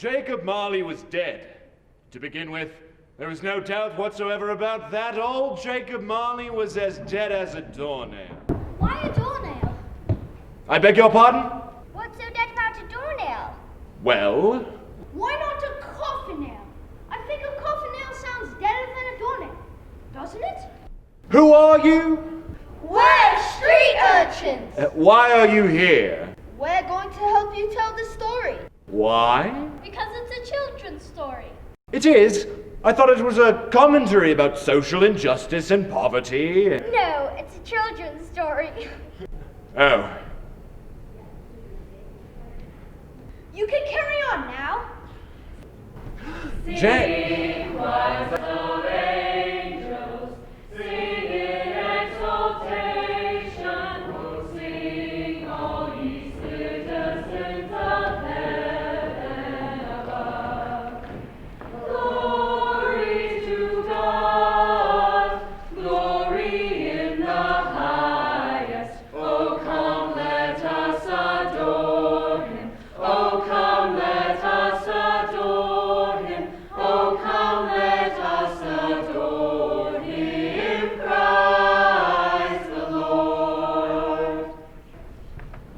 Jacob Marley was dead. To begin with, there was no doubt whatsoever about that. Old Jacob Marley was as dead as a doornail. Why a doornail? I beg your pardon? What's so dead about a doornail? Well? Why not a coffin nail? I think a coffin nail sounds deader than a doornail, doesn't it? Who are you? We're street urchins! Why are you here? We're going to help you tell the story. Why? Because it's a children's story. It is. I thought it was a commentary about social injustice and poverty. No, it's a children's story. Oh. You can carry on now. Jane. Choirs of angels, sing in exaltation, oh, sing all ye citizens of heaven above. Glory to God, glory in the highest. Oh, come, let us adore him. Oh, come, let us adore him. Oh, come, let us adore him, Christ the Lord.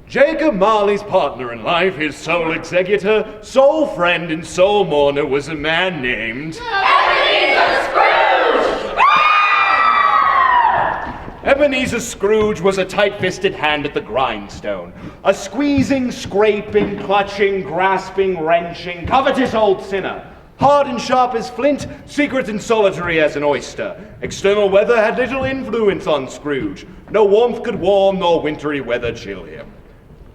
Jacob Marley's partner in life, his sole executor, sole friend, and sole mourner was a man named... Ebenezer Scrooge! Ebenezer Scrooge was a tight-fisted hand at the grindstone, a squeezing, scraping, clutching, grasping, wrenching, covetous old sinner. Hard and sharp as flint, secret and solitary as an oyster. External weather had little influence on Scrooge. No warmth could warm, nor wintry weather chill him.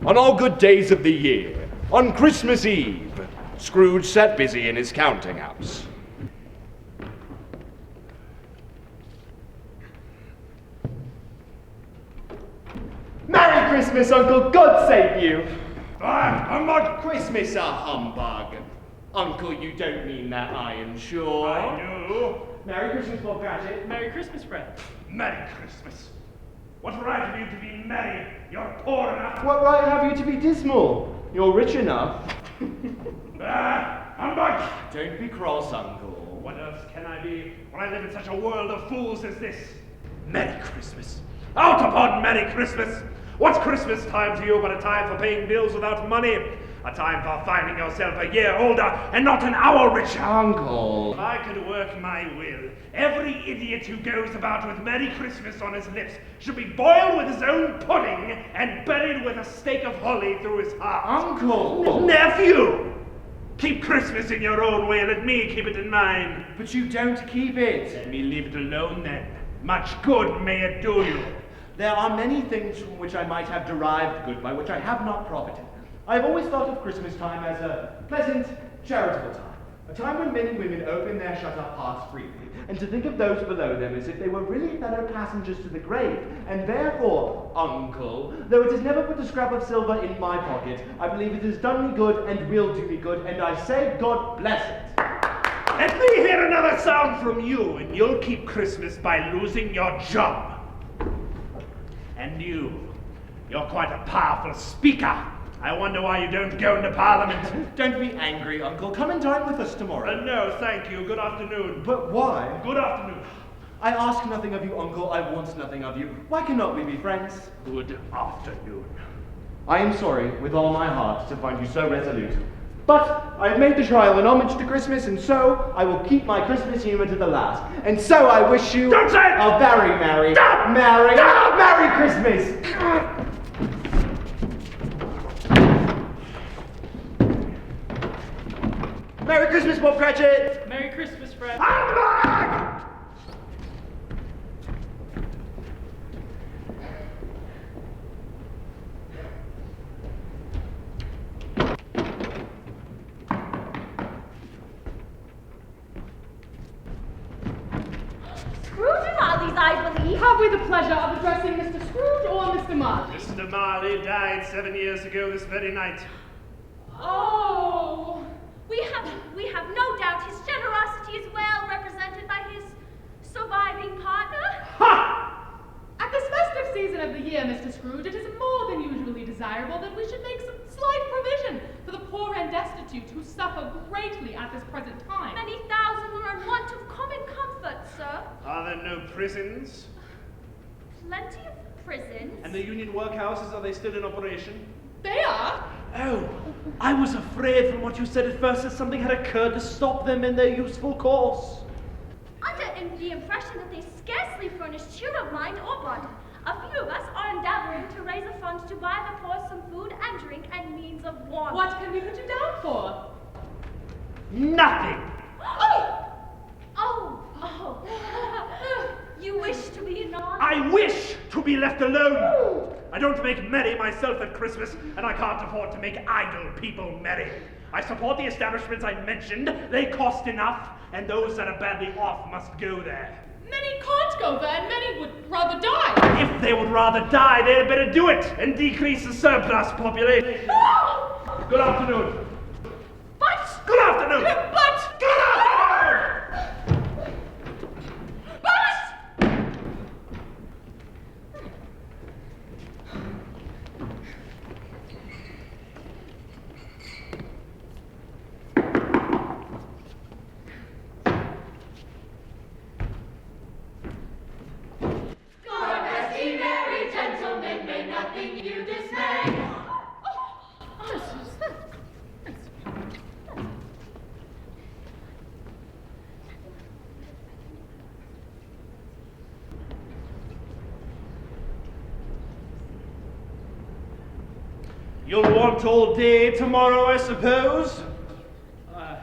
On all good days of the year, on Christmas Eve, Scrooge sat busy in his counting house. Merry Christmas, Uncle! God save you! Humbug! Christmas a humbug. Uncle, you don't mean that, I am sure. I do. Merry Christmas, Bob Cratchit. Merry Christmas, Fred. Merry Christmas. What right have you to be merry? You're poor enough. What right have you to be dismal? You're rich enough. Humbug! Don't be cross, Uncle. What else can I be when I live in such a world of fools as this? Merry Christmas. Out upon Merry Christmas! What's Christmas time to you but a time for paying bills without money? A time for finding yourself a year older and not an hour richer. Uncle. If I could work my will, every idiot who goes about with Merry Christmas on his lips should be boiled with his own pudding and buried with a stake of holly through his heart. Uncle! Nephew! Keep Christmas in your own way, let me keep it in mine. But you don't keep it. Let me leave it alone then. Much good may it do you. There are many things from which I might have derived good by which I have not profited. I have always thought of Christmas time as a pleasant, charitable time. A time when men and women open their shut-up hearts freely, and to think of those below them as if they were really fellow passengers to the grave. And therefore, Uncle, though it has never put a scrap of silver in my pocket, I believe it has done me good and will do me good, and I say God bless it. Let me hear another sound from you, and you'll keep Christmas by losing your job. And you're quite a powerful speaker. I wonder why you don't go into Parliament. Don't be angry, Uncle. Come and dine with us tomorrow. No, thank you. Good afternoon. But why? Good afternoon. I ask nothing of you, Uncle. I want nothing of you. Why cannot we be friends? Good afternoon. I am sorry, with all my heart, to find you so resolute. But I have made the trial an homage to Christmas, and so I will keep my Christmas humour to the last. And so I wish you Don't say it! a very merry, Stop! merry, Stop! merry Christmas! Merry Christmas, Bob Cratchit! Merry Christmas, Fred. Humbug! Scrooge and Marley's, I believe. Have we the pleasure of addressing Mr. Scrooge or Mr. Marley? Mr. Marley died 7 years ago this very night. Oh! We have no doubt his generosity is well represented by his surviving partner. Ha! At this festive season of the year, Mr. Scrooge, it is more than usually desirable that we should make some slight provision for the poor and destitute who suffer suffer greatly at this present time. Many thousands are in want of common comfort, sir. Are there no prisons? Plenty of prisons. And the union workhouses, are they still in operation? They are. Oh, I was afraid from what you said at first that something had occurred to stop them in their useful course. Under the impression that they scarcely furnish cheer of mind or body, a few of us are endeavoring to raise a fund to buy the poor some food and drink and means of warmth. What can we put you down for? Nothing! Oh! You wish to be anonymous? I wish to be left alone! I don't make merry myself at Christmas, and I can't afford to make idle people merry. I support the establishments I mentioned. They cost enough, and those that are badly off must go there. Many can't go there, and many would rather die. If they would rather die, they'd better do it and decrease the surplus population. Good afternoon. But... Good afternoon. But... Good afternoon! But... God rest ye merry gentlemen, may nothing you dismay. You'll want all day tomorrow, I suppose?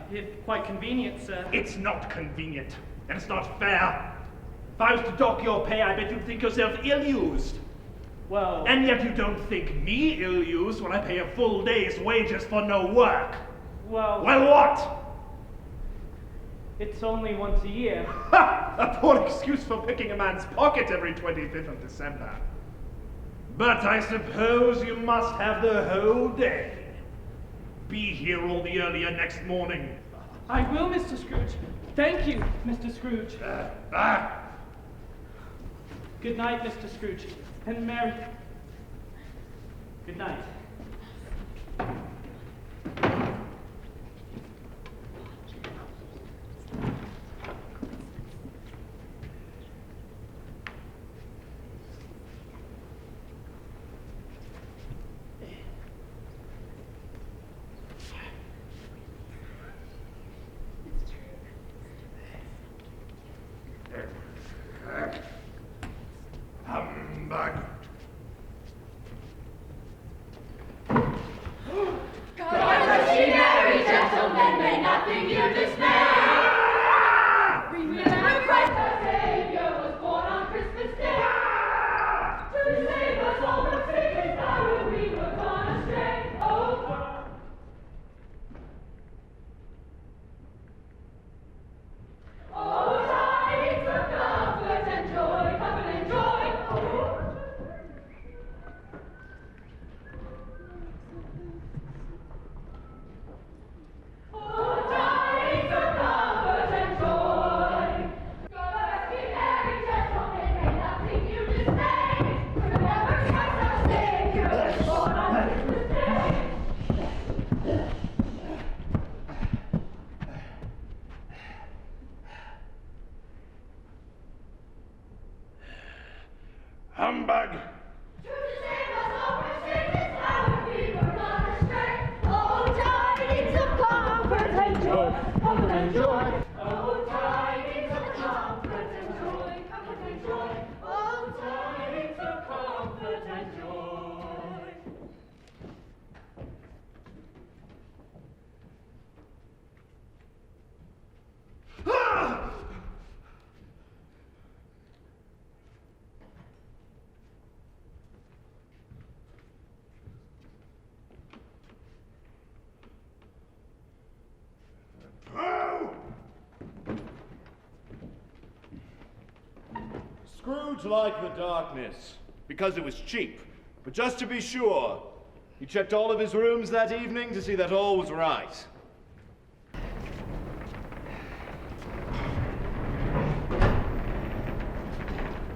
If quite convenient, sir. It's not convenient, and it's not fair. If I was to dock your pay, I bet you'd think yourself ill-used. Well, And yet you don't think me ill-used when I pay a full day's wages for no work. well, Well, what? it's only once a year. Ha! A poor excuse for picking a man's pocket every 25th of December. But I suppose you must have the whole day. Be here all the earlier next morning. I will, Mr. Scrooge. Thank you, Mr. Scrooge. Good night, Mr. Scrooge. And Mary. Good night. Humbug. God rest ye merry gentlemen, may nothing you dismay. Remember Christ our Savior was born on Christmas Day. To save us all from sin and sorrow we were gone astray. Oh, oh, tidings of comfort and joy, comfort and joy. Oh. Oh, tidings of comfort and joy. God rest ye merry gentlemen, may nothing you dismay. Remember Christ our Savior was born on Christmas Day. Humbug. To save us all from sin and sorrow we were gone astray. Oh, tidings of comfort and joy, comfort and joy. Oh, tidings of comfort and joy, comfort and joy. Oh, tidings of comfort and joy. Ah! Oh! Scrooge liked the darkness because it was cheap. But just to be sure, he checked all of his rooms that evening to see that all was right.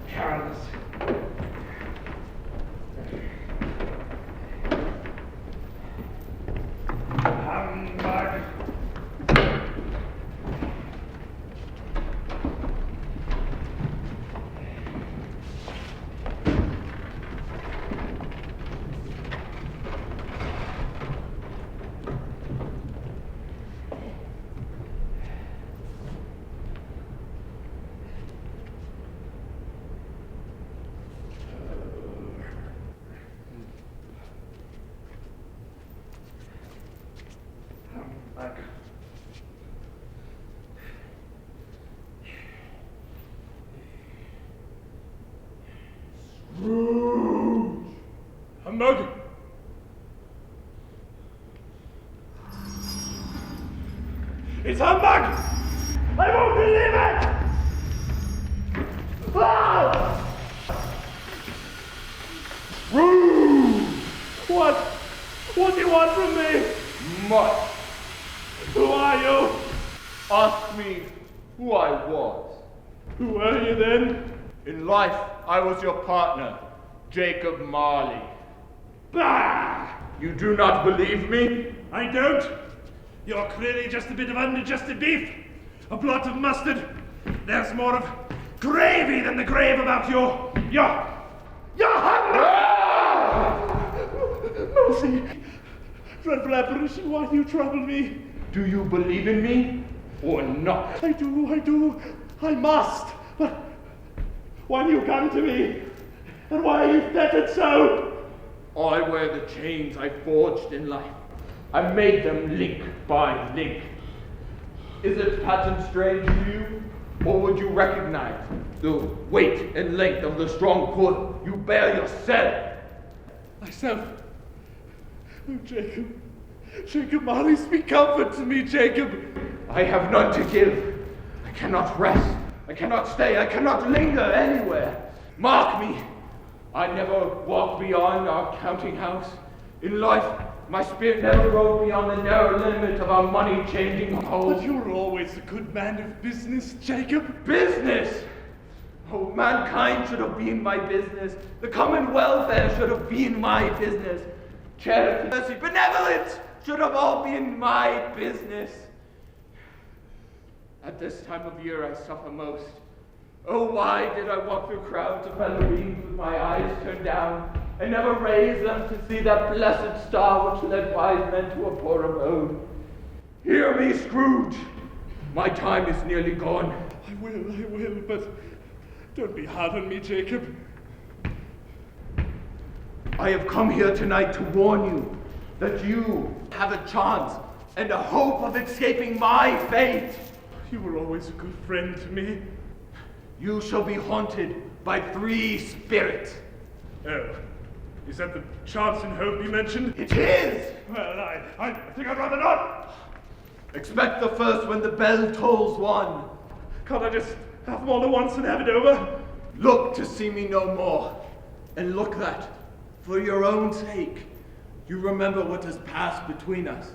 Careless. Humbug. It's humbug! I won't believe it! Ah! What? What do you want from me? Much. Who are you? Ask me who I was. Who were you then? In life, I was your partner, Jacob Marley. Bah! You do not believe me? I don't. You're clearly just a bit of undigested beef. A blot of mustard. There's more of gravy than the grave about your hunger! Mercy! Dreadful apparition, why do you trouble me? Do you believe in me or not? I do. I must. But why do you come to me? And why are you fettered so? I wear the chains I forged in life. I made them link by link. Is it pattern strange to you? Or would you recognize the weight and length of the strong pull you bear yourself? Myself? Oh, Jacob. Jacob Marley, speak comfort to me, Jacob. I have none to give. I cannot rest. I cannot stay. I cannot linger anywhere. Mark me. I never walk beyond our counting house. In life, my spirit never rode beyond the narrow limit of our money-changing hole. But you're always a good man of business, Jacob. Business! Oh, mankind should have been my business. The common welfare should have been my business. Charity, mercy, benevolence should have all been my business. At this time of year, I suffer most. Oh, why did I walk through crowds of ballerines with my eyes turned down, and never raise them to see that blessed star which led wise men to a poor abode? Hear me, Scrooge. My time is nearly gone. I will, but don't be hard on me, Jacob. I have come here tonight to warn you that you have a chance and a hope of escaping my fate. You were always a good friend to me. You shall be haunted by 3 spirits. Oh, is that the chance and hope you mentioned? It is! Well, I think I'd rather not. Expect the first when the bell tolls 1. Can't I just have them all at once and have it over? Look to see me no more, and look that, for your own sake, you remember what has passed between us.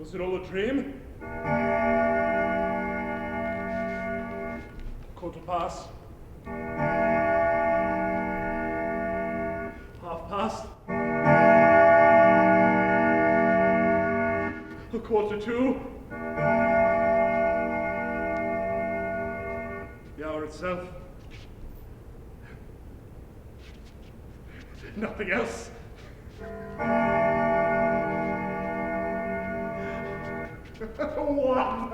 Was it all a dream? 1/4. 1/2. 1/4 to. The hour itself. Nothing else. One.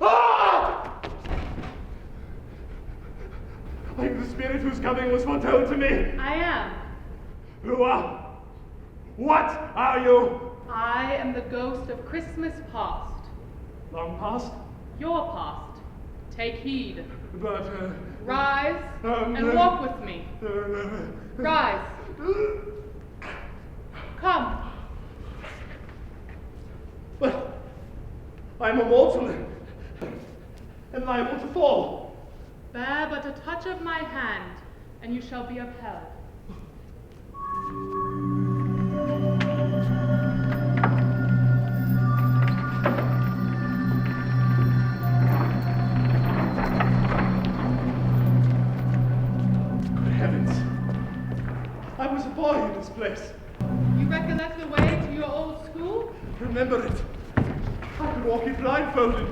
Ah! Are you the spirit whose coming was foretold to me? I am. Who are? What are you? I am the ghost of Christmas past. Long past? Your past. Take heed. But, Rise and walk with me. Rise. Come. But I'm immortal and liable to fall. Bear but a touch of my hand, and you shall be upheld. Good heavens. I was a boy in this place. You recollect the way to your old school? Remember it. I could walk it blindfolded.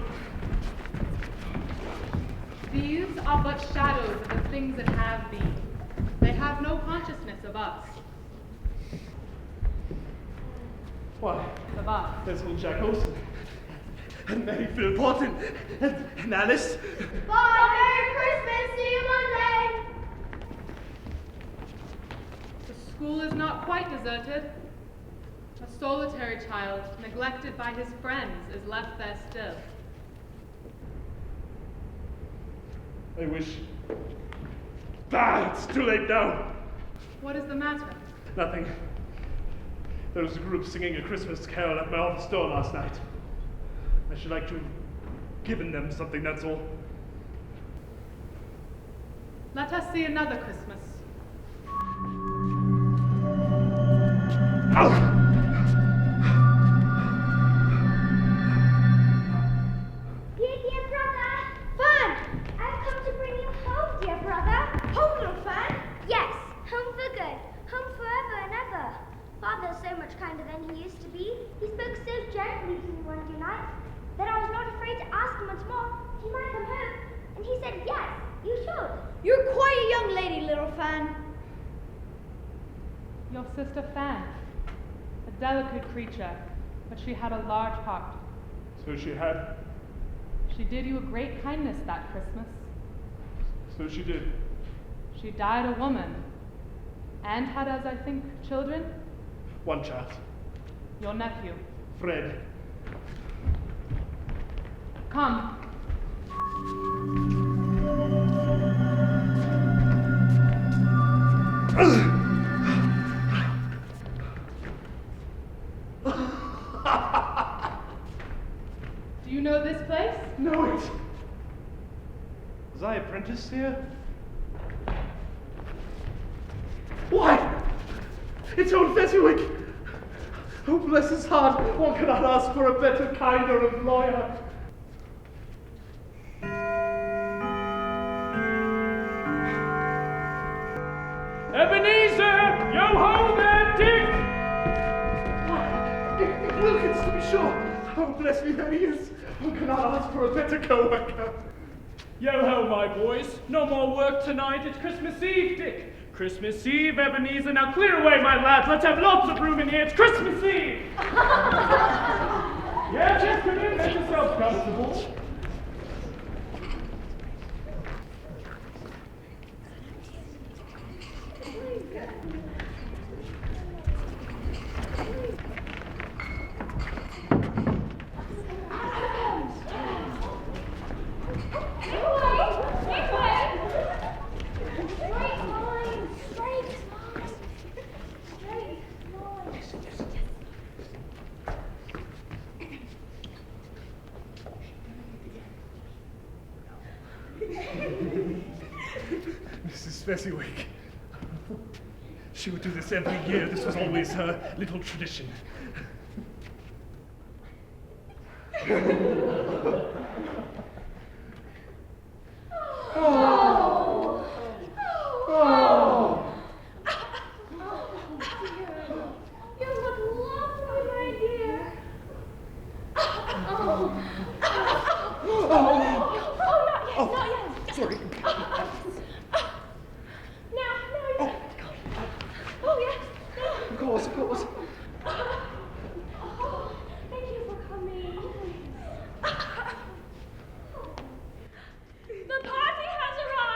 These are but shadows of the things that have been. They have no consciousness of us. Why? Of us. There's little jackals And Mary Philpott and Alice. Bye, Merry Christmas, see you Monday. The school is not quite deserted. A solitary child, neglected by his friends, is left there still. I wish... Ah, it's too late now. What is the matter? Nothing. There was a group singing a Christmas carol at my office door last night. I should like to have given them something, that's all. Let us see another Christmas. Ow! Dear brother. Fun! I've come to bring you home, dear brother. Home, little Fan? Yes, home for good. Home forever and ever. Father's so much kinder than he used to be. He spoke so gently to me one night that I was not afraid to ask him once more if he might come home. And he said, yes, you should. You're quite a young lady, little Fan. Your sister Fan, a delicate creature, but she had a large heart. So she had. She did you a great kindness that Christmas. So she did. She died a woman, and had, as I think, children. One child. Your nephew. Fred. Come. Do you know this place? Know it. Was I apprenticed here? Why? It's old Fezziwig! Oh, bless his heart, one cannot ask for a better, kinder employer. Ebenezer! Yo ho there, Dick! Dick Wilkins, to be sure. Oh, bless me, there he is. One cannot ask for a better co-worker. Yo ho, my boys. No more work tonight. It's Christmas Eve, Dick. Christmas Eve, Ebenezer. Now clear away, my lads. Let's have lots of room in here. It's Christmas Eve. Yes, come in. Make yourselves comfortable. Mrs. Fezziwig. She would do this every year. This was always her little tradition. You look lovely, my dear. Not yet. Sorry. Now. Oh, yes. Of course. Oh, thank you for coming. The party has arrived.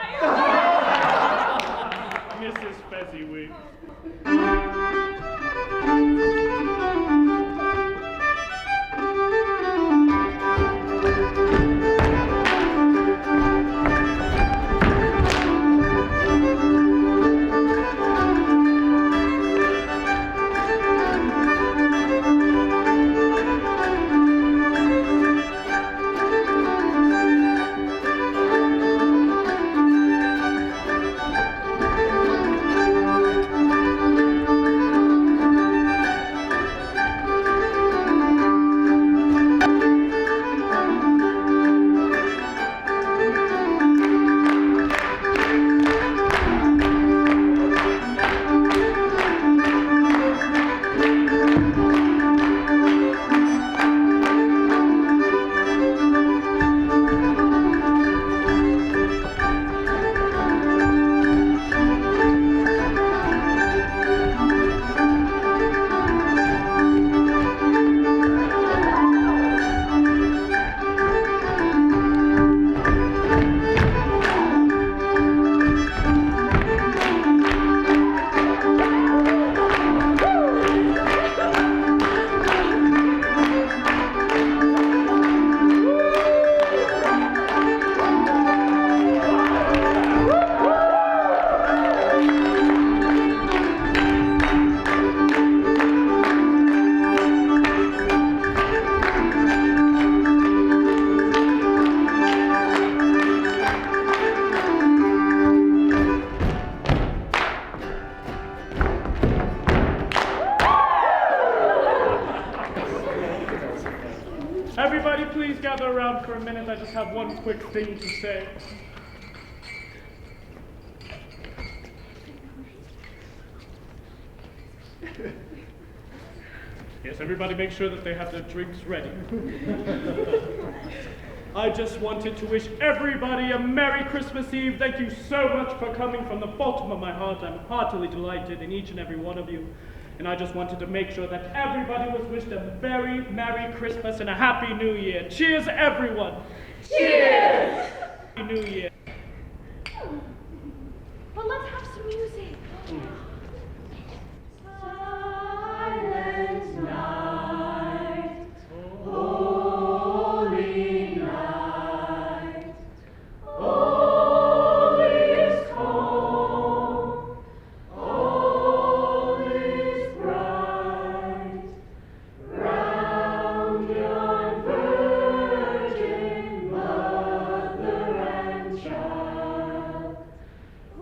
Everybody please gather around for a minute. I just have one quick thing to say. Yes, everybody make sure that they have their drinks ready. I just wanted to wish everybody a Merry Christmas Eve. Thank you so much for coming from the bottom of my heart. I'm heartily delighted in each and every one of you. And I just wanted to make sure that everybody was wished a very Merry Christmas and a Happy New Year. Cheers, everyone. Cheers! Happy New Year. Well, let's have some music. Silent night, holy night, all is calm, all is bright, round yon virgin mother and child.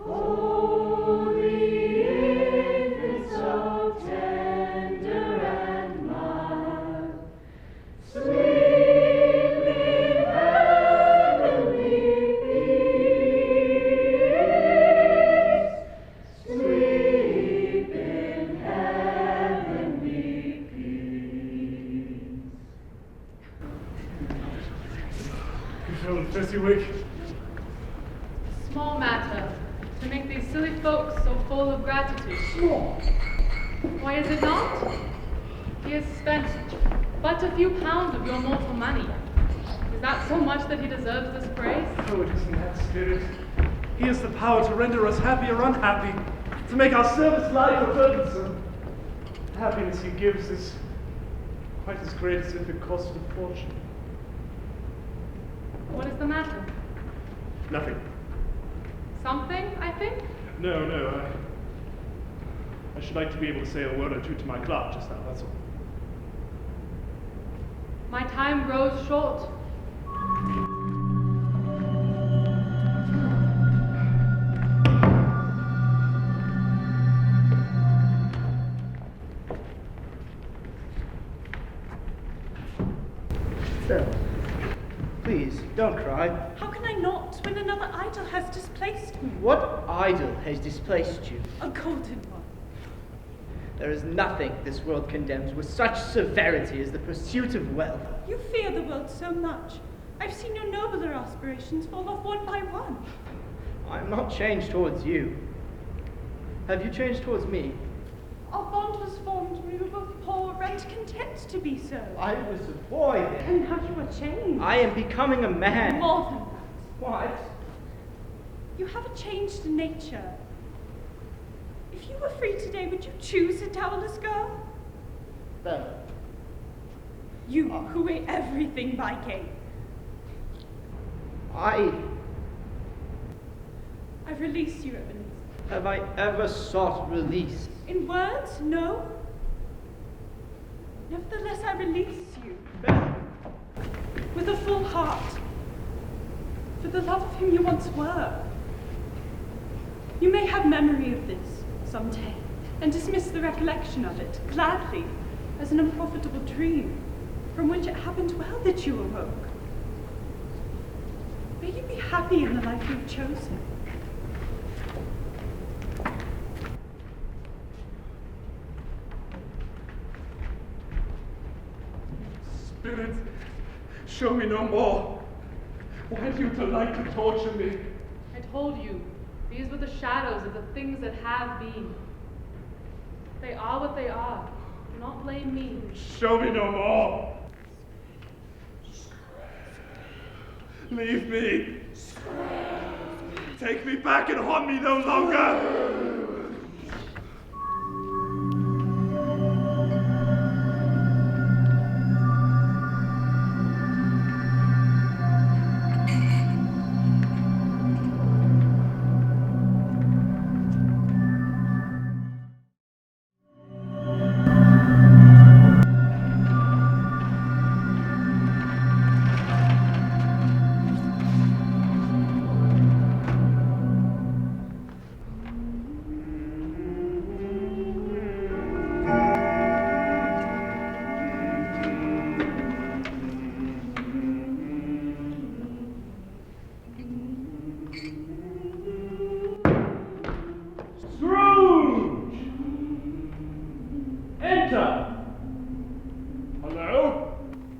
Oh, the infant so tender and mild, sleep in heavenly peace, sleep in heavenly peace. You feeling fezziwig? Small matter to make these silly folks so full of gratitude. Why is it not? He has spent but a few pounds of your mortal money. Is that so much that he deserves this praise? Oh, it isn't that, Spirit. He has the power to render us happy or unhappy, to make our service life or burdensome. The happiness he gives is quite as great as if it costed a fortune. What is the matter? Nothing. Something, I think? No, I should like to be able to say a word or two to my clerk just now, that's all. My time grows short. Belle, please, don't cry. How can I not when another idol has displaced me? What idol has displaced you? A golden one. There is nothing this world condemns with such severity as the pursuit of wealth. You fear the world so much. I've seen your nobler aspirations fall off one by one. I am not changed towards you. Have you changed towards me? Our bond was formed when we were both poor and content to be so. I was a boy then. And now you are changed. I am becoming a man. More than that. What? You have a changed nature. If you were free today, would you choose a dowerless girl? Belle, You, who weigh everything by gain. I release you, Ebenezer. have I ever sought release? In words, no. Nevertheless, I release you. Belle, With a full heart. For the love of whom you once were. You may have memory of this someday, and dismiss the recollection of it gladly as an unprofitable dream, from which it happened well that you awoke. May you be happy in the life you have chosen. Spirit, show me no more. Why do you delight to torture me? I told you, these were the shadows of the things that have been. They are what they are. Do not blame me. Show me no more. Leave me. Take me back and haunt me no longer.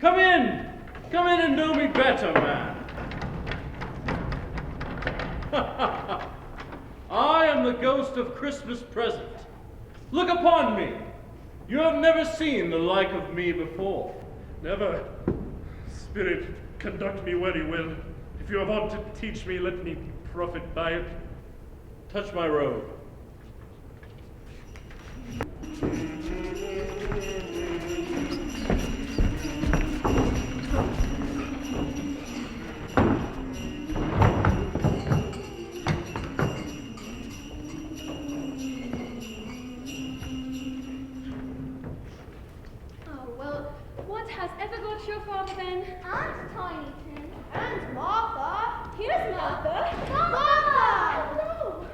Come in! Come in and know me better, man. I am the ghost of Christmas present. Look upon me. You have never seen the like of me before. Never. Spirit, conduct me where you will. If you want to teach me, let me profit by it. Touch my robe. Oh, well, what has ever got your father then? Aunt Tiny Tim. And Martha. Here's Martha. Martha! No.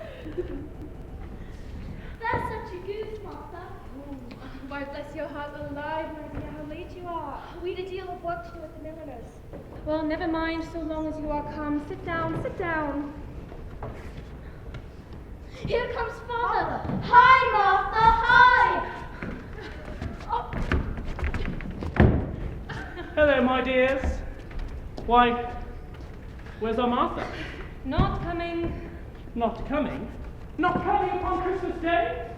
That's such a goose, Martha. Why, bless your heart alive, my dear, how late you are. We'd a deal of work to do at the milliner's. Well, never mind, so long as you are come. Sit down, sit down. Here comes Father. Hi, Martha, hi! Oh. Hello, my dears. Why, where's our Martha? Not coming. Not coming? Not coming upon Christmas Day?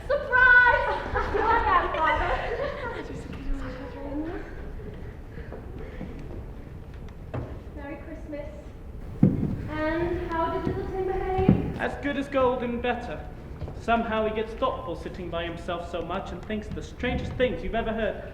Surprise! Hi, Father. Merry Christmas. And how did little Tim behave? As good as gold and better. Somehow he gets thoughtful sitting by himself so much and thinks the strangest things you've ever heard.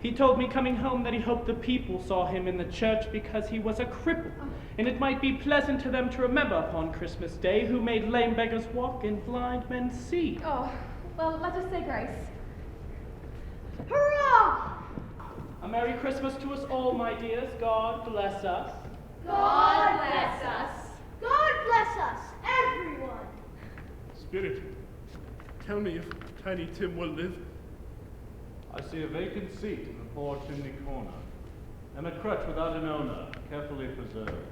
He told me coming home that he hoped the people saw him in the church because he was a cripple, and it might be pleasant to them to remember upon Christmas Day who made lame beggars walk and blind men see. Oh, well, let us say grace. Hurrah! A Merry Christmas to us all, my dears. God bless us. God bless us. God bless us, everyone. Spirit, tell me if Tiny Tim will live. I see a vacant seat in the fore chimney corner, and a crutch without an owner, carefully preserved.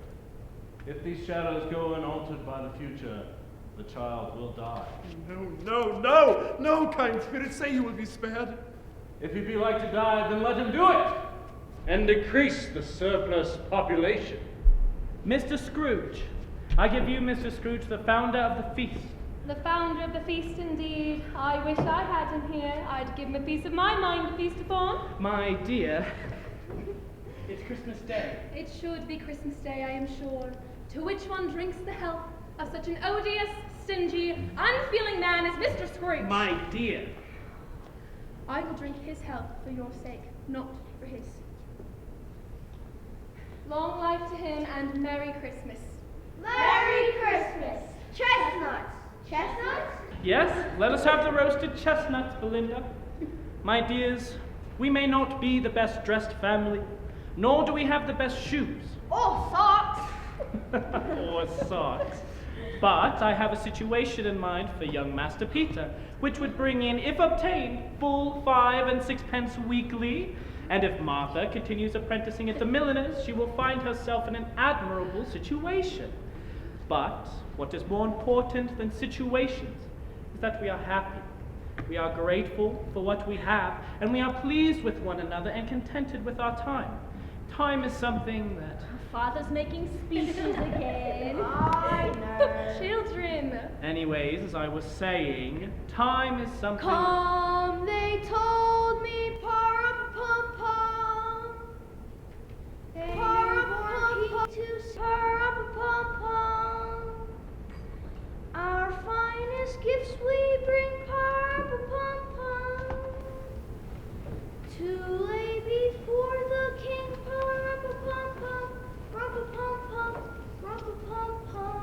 If these shadows go unaltered by the future, the child will die. No, kind spirit, say you will be spared. If he be like to die, then let him do it, and decrease the surplus population. Mr. Scrooge, I give you, Mr. Scrooge, the founder of the feast. The founder of the feast, indeed. I wish I had him here. I'd give him a piece of my mind to feast upon. My dear, it's Christmas Day. It should be Christmas Day, I am sure. To which one drinks the health of such an odious, stingy, unfeeling man as Mr. Scrooge. My dear. I will drink his health for your sake, not for his. Long life to him and Merry Christmas. Merry Christmas. Chestnuts. Chestnuts? Yes, let us have the roasted chestnuts, Belinda. My dears, we may not be the best dressed family, nor do we have the best shoes. Or socks. Or socks. But I have a situation in mind for young Master Peter, which would bring in, if obtained, full 5 and 6 pence weekly. And if Martha continues apprenticing at the milliner's, she will find herself in an admirable situation. But what is more important than situations is that we are happy. We are grateful for what we have, and we are pleased with one another and contented with our time. Time is something that... Father's making speeches again. I know. Children. Anyways, as I was saying, time is something... Come, they told me, par-a-pum-pum. Par-a-pum-pum, par-a-pum-pum. Our finest gifts we bring, par-a-pum-pum. To lay before the king, par-a-pum-pum, par-a-pum-pum, par-a-pum-pum.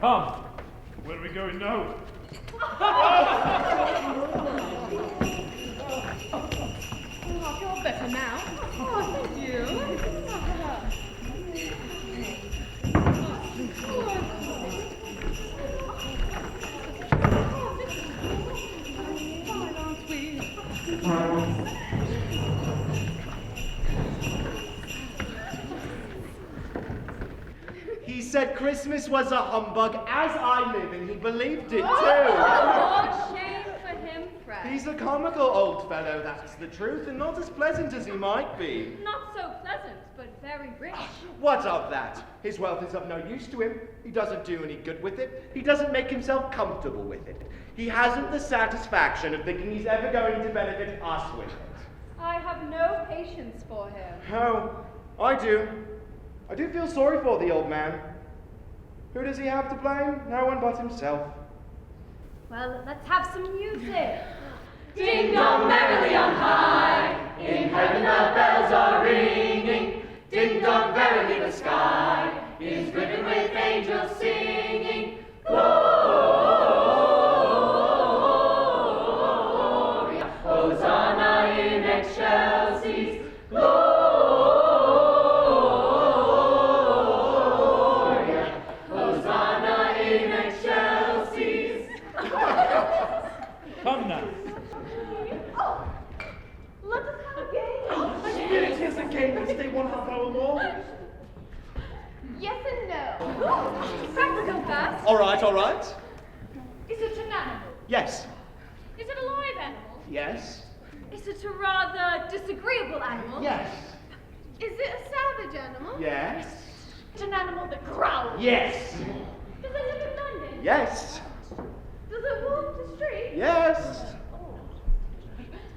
Come. Where are we going now? Oh, I feel better now. Oh, thank you. He said Christmas was a humbug, as I live, and he believed it too. Oh, shame for him. friend. He's a comical old fellow, that's the truth, and not as pleasant as he might be. Not so pleasant, but very rich. What of that? His wealth is of no use to him. He doesn't do any good with it. He doesn't make himself comfortable with it. He hasn't the satisfaction of thinking he's ever going to benefit us with it. I have no patience for him. Oh, I do. I do feel sorry for the old man. Who does he have to blame? No one but himself. Well, let's have some music. Ding dong merrily on high, in heaven the bells are ringing. Ding dong verily the sky is riven with angels singing. Gloria, Hosanna in excelsis. Gloria, Hosanna in excelsis. Come now. Let us have a game. Spirit, here's a game. Let's stay 1/2 hour more. Yes and no. Practical first. All right, all right. Is it an animal? Yes. Is it a live animal? Yes. Is it a rather disagreeable animal? Yes. Is it a savage animal? Yes. Is it an animal that growls? Yes. Does it live in London? Yes. Does it walk the street? Yes.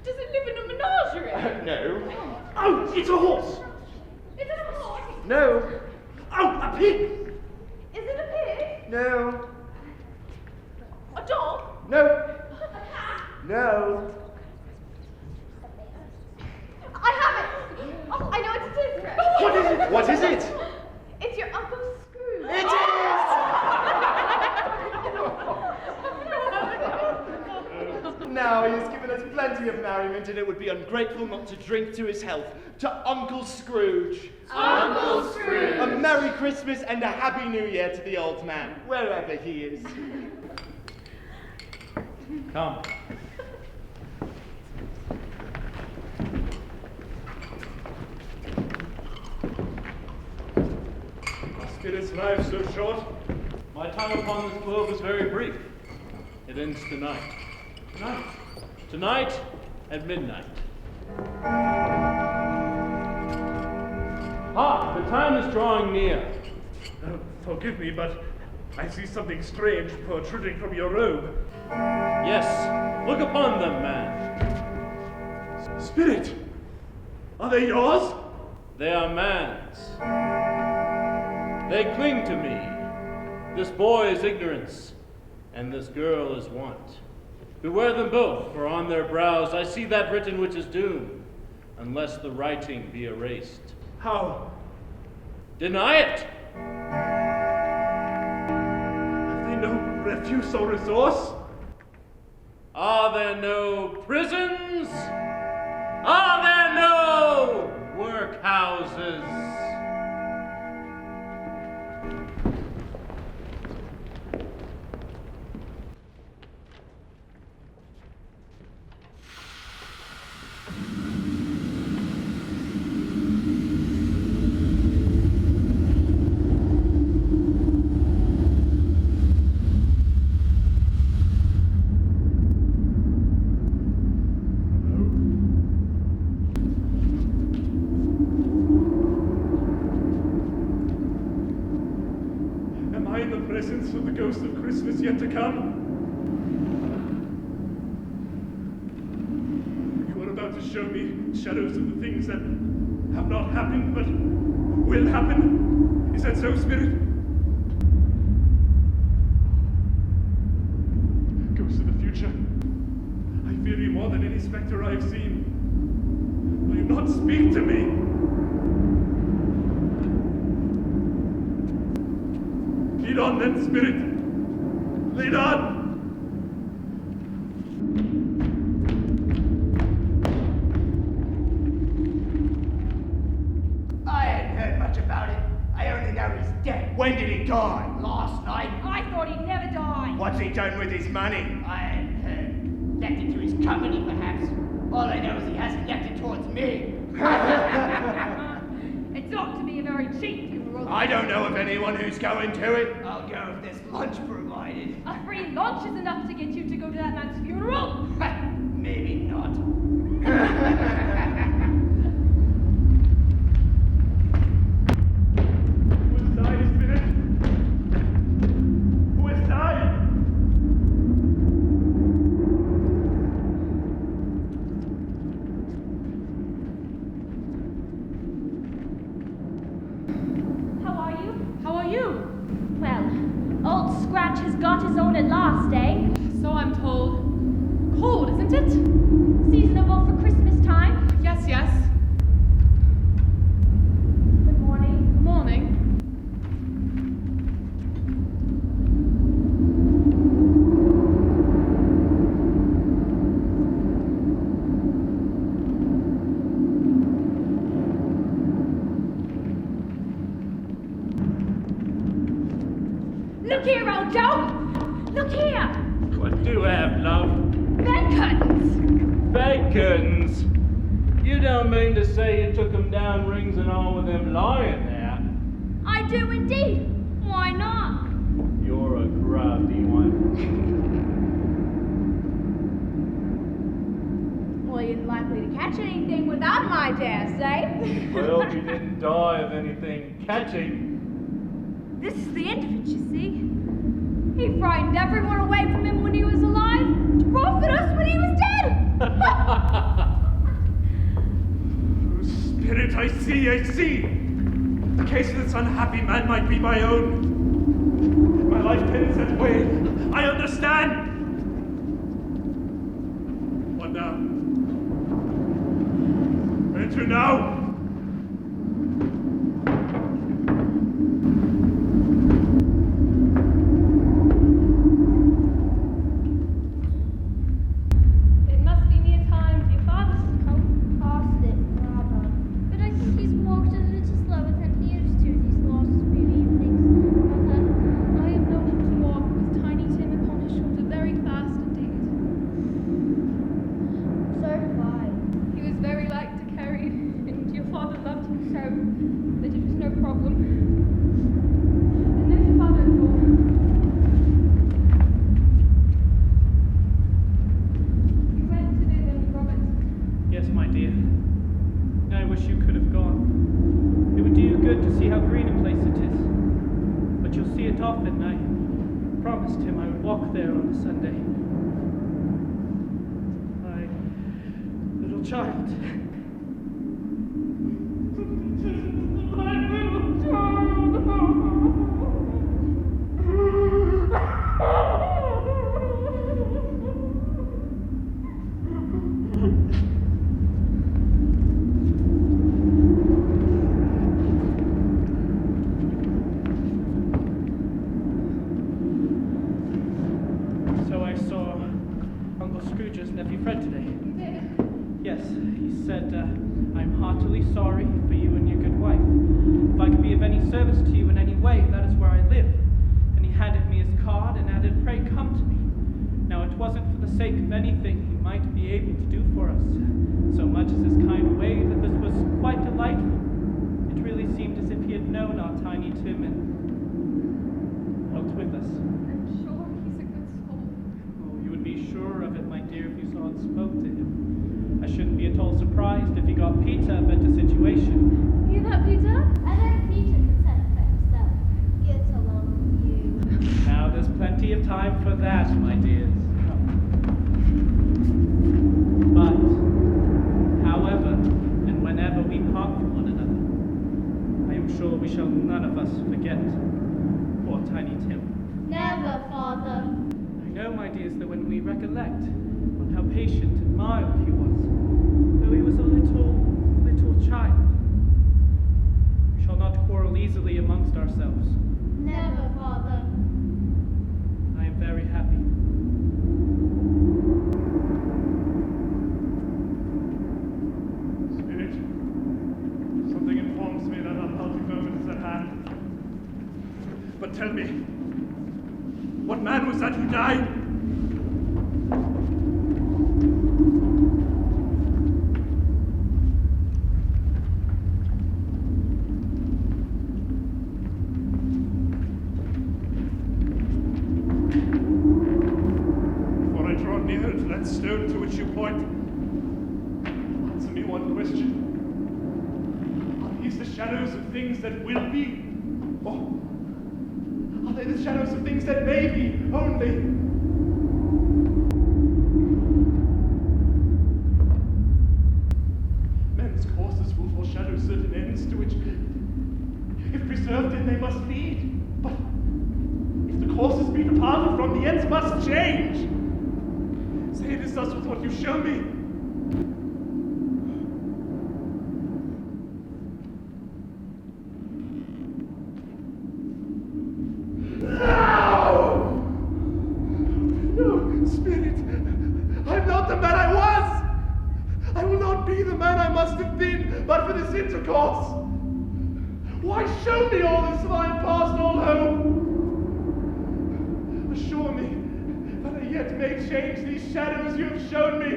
Does it live in a menagerie? No. Oh, it's a horse. Is it a horse? No. Oh, a pig. Is it a pig? No. A dog? No. A cat? No. I have it! Oh, I know what it is, Chris. What is it? What is it? It's your Uncle Scrooge. It is! Now he has given us plenty of merriment, and it would be ungrateful not to drink to his health. To Uncle Scrooge. Uncle Scrooge. A Merry Christmas and a Happy New Year to the old man, wherever he is. Come. Spirit's life so short. My time upon this globe is very brief. It ends tonight. Tonight. Tonight at midnight. Ah, the time is drawing near. Forgive me, but I see something strange protruding from your robe. Yes, look upon them, man. Spirit! Are they yours? They are man's. They cling to me. This boy is ignorance, and this girl is want. Beware them both, for on their brows I see that written which is doom, unless the writing be erased. How? Deny it! Have they no refuse or resource? Are there no prisons? Are there no workhouses? Of the ghost of Christmas yet to come? You are about to show me shadows of the things that have not happened but will happen? Is that so, Spirit? Ghost of the future, I fear you more than any spectre I have seen. Will you not speak to me? Lead on then, Spirit. Lead on. I hadn't heard much about it. I only know he's dead. When did he die? Last night. I thought he'd never die. What's he done with his money? I hadn't heard. Left it to his company, perhaps. All I know is he hasn't left it towards me. It's ought to be a very cheap funeral. I don't know of anyone who's going to it. I'll go if there's lunch provided. A free lunch is enough to get you to go to that man's funeral. Look here, old dog! Look here! What do have, love? Bed curtains! Bed curtains? You don't mean to say you took them down, rings and all, with them lying there? I do indeed. Why not? You're a crafty one. Well, you're likely to catch anything without them, I dare say. Well, you didn't die of anything catching. This is the end of it, you see. He frightened everyone away from him when he was alive, to profit us when he was dead. Spirit, I see. The case of this unhappy man might be my own. My life ends that way. I understand. What now? Where to now? Assure me that I yet may change these shadows you have shown me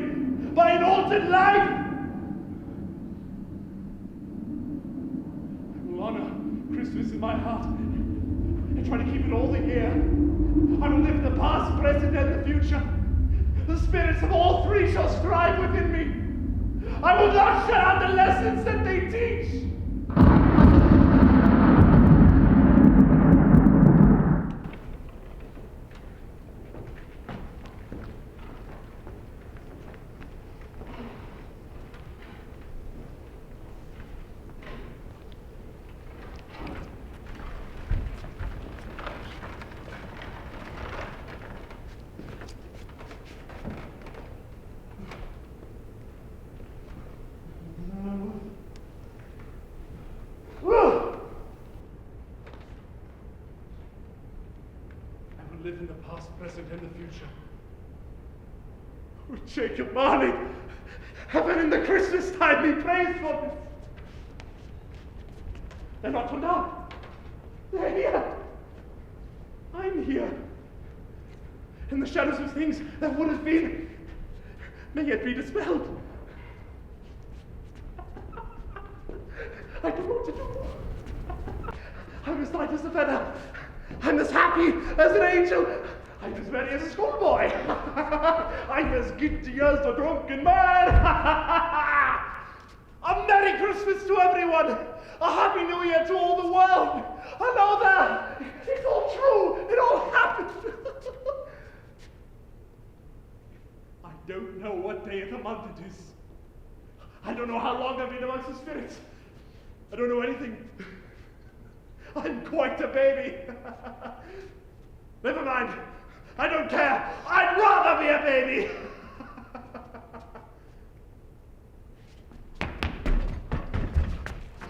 by an altered life. I will honor Christmas in my heart and try to keep it all the year. I will live in the past, present, and the future. The spirits of all three shall strive within me. I will not shut out the lessons that they teach. Live in the past, present, and the future. Oh, Jacob Marley, heaven in the Christmas time be praised for this. They're not come down. They're here. I'm here. And the shadows of things that would have been may yet be dispelled. I don't know what to do. I'm as light as a feather. I'm as happy as an angel. I'm as merry as a schoolboy. I'm as giddy as a drunken man. A Merry Christmas to everyone. A Happy New Year to all the world. Hello there. It's all true. It all happened. I don't know what day of the month it is. I don't know how long I've been amongst the spirits. I don't know anything. I'm quite a baby. Never mind. I don't care. I'd rather be a baby.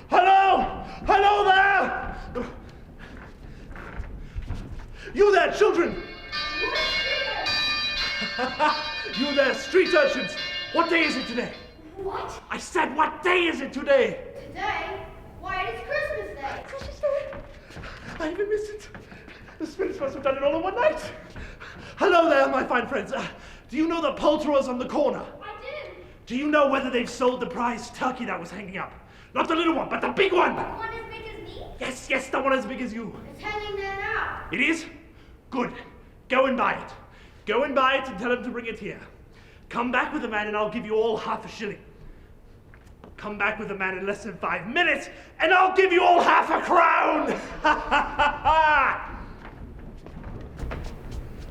Hello! Hello there! You there, children! You there, street urchins! What day is it today? What? I said, what day is it today? Today? Why, it's Christmas Day. Christmas Day? I even missed it. The spirits must have done it all in one night. Hello there, my fine friends. Do you know the poulterers on the corner? I do. Do you know whether they've sold the prize turkey that was hanging up? Not the little one, but the big one! The one as big as me? Yes, yes, the one as big as you. It's hanging there now. It is? Good. Go and buy it. Go and buy it and tell him to bring it here. Come back with the man and I'll give you all half a shilling. Come back with the man in less than 5 minutes and I'll give you all half a crown!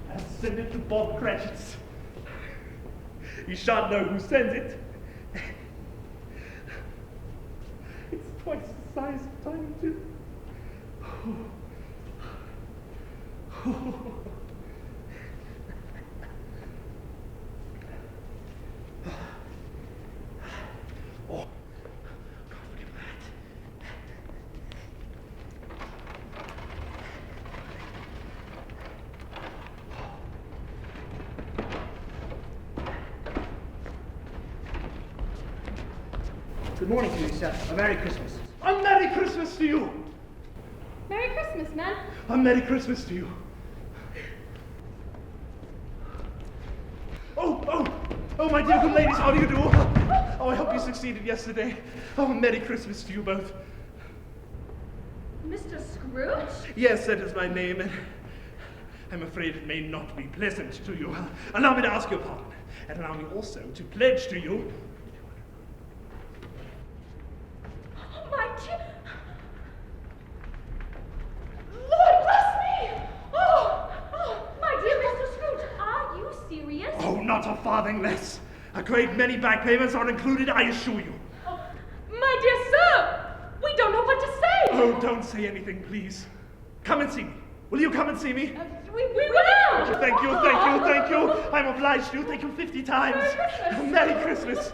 And send it to Bob Cratchit's. You shan't know who sends it. It's twice the size of Tiny Tim. Oh, can't forget that. Good morning to you, sir. A Merry Christmas. A Merry Christmas to you! Merry Christmas, man. A Merry Christmas to you! Oh, my dear good ladies, how do you do? Oh, I hope you succeeded yesterday. Oh, Merry Christmas to you both. Mr. Scrooge? Yes, that is my name, and I'm afraid it may not be pleasant to you. Allow me to ask your pardon, and allow me also to pledge to you. Oh, my dear. Lord bless me! Oh, my dear Mr. Scrooge, are you serious? Oh, not a farthing less. A great many back payments are included, I assure you. Oh, my dear sir, we don't know what to say. Oh, don't say anything, please. Come and see me. Will you come and see me? We will! Thank you, thank you, thank you. I'm obliged to you. Thank you 50 times. Merry Christmas.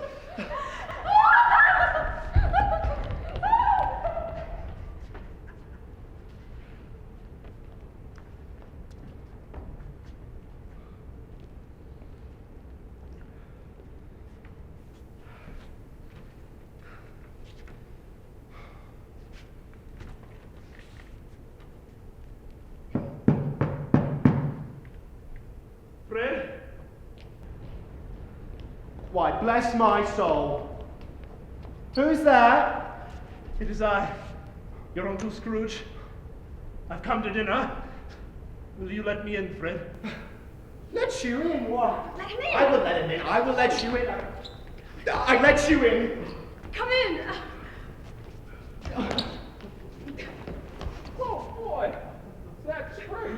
Why, bless my soul. Who's that? It is I, your Uncle Scrooge. I've come to dinner. Will you let me in, Fred? Let you in? What? Let him in. I will let him in. I will let you in. I let you in. Come in. Oh, boy. That's great.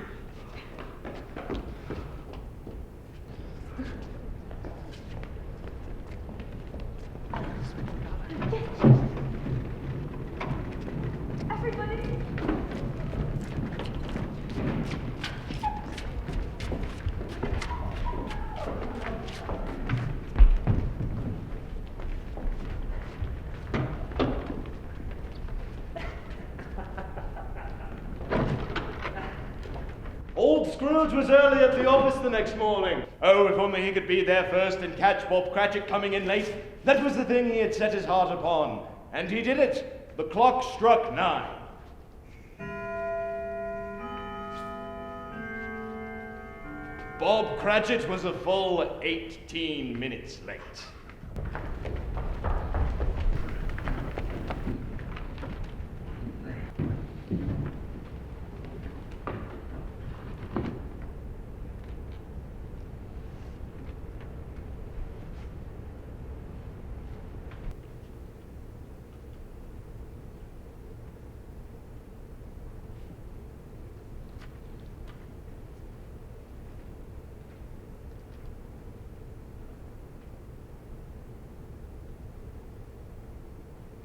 Everybody. Old Scrooge was early at the office the next morning. Oh, if only he could be there first and catch Bob Cratchit coming in late. That was the thing he had set his heart upon. And he did it. The clock struck 9. Bob Cratchit was a full 18 minutes late.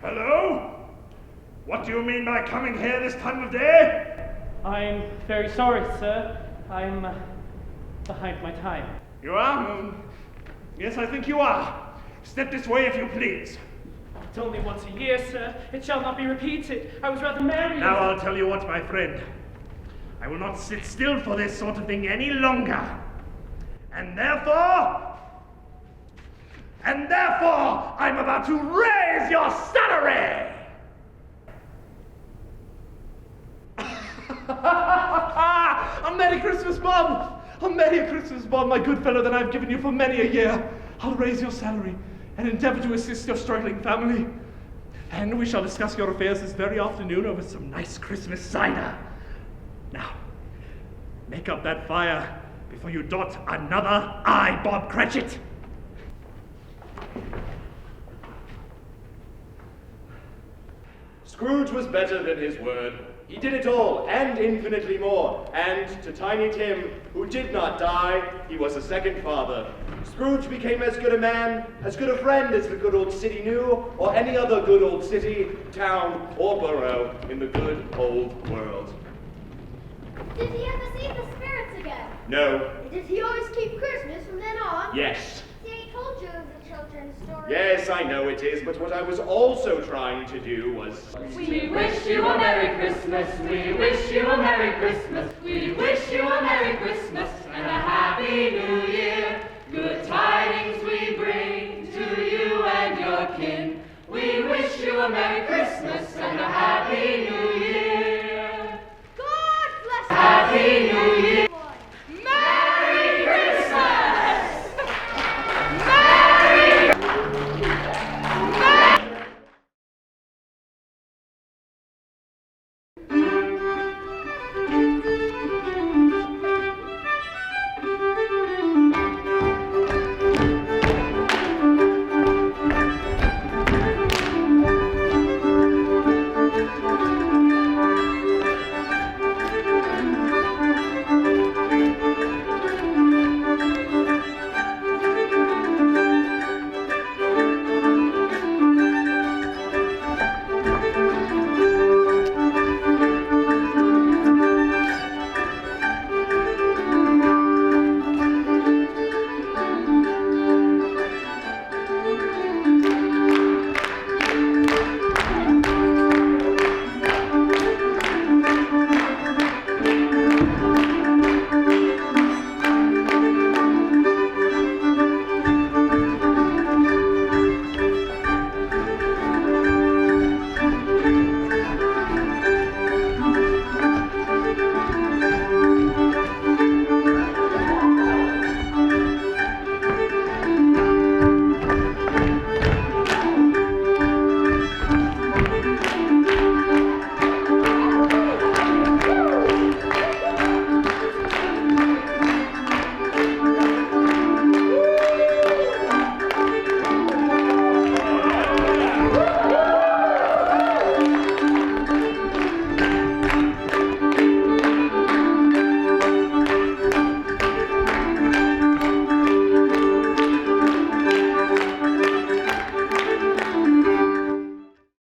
Hello? What do you mean by coming here this time of day? I'm very sorry, sir. I'm behind my time. You are? Yes, I think you are. Step this way if you please. It's only once a year, sir. It shall not be repeated. I was rather merry. Now I'll tell you what, my friend. I will not sit still for this sort of thing any longer. And therefore, I'm about to raise your salary! A Merry Christmas, Bob! A Merry Christmas, Bob, my good fellow that I've given you for many a year. I'll raise your salary and endeavor to assist your struggling family. And we shall discuss your affairs this very afternoon over some nice Christmas cider. Now, make up that fire before you dot another I, Bob Cratchit. Scrooge was better than his word. He did it all, and infinitely more. And to Tiny Tim, who did not die, he was a second father. Scrooge became as good a man, as good a friend as the good old city knew, or any other good old city, town, or borough in the good old world. Did he ever see the spirits again? No. Did he always keep Christmas from then on? Yes. See, I told you the children's story. Yes, I know it is, but what I was also trying to do was... We wish you a Merry Christmas. We wish you a Merry Christmas. We wish you a Merry Christmas and a Happy New Year. Good tidings we bring to you and your kin. We wish you a Merry Christmas and a Happy New Year.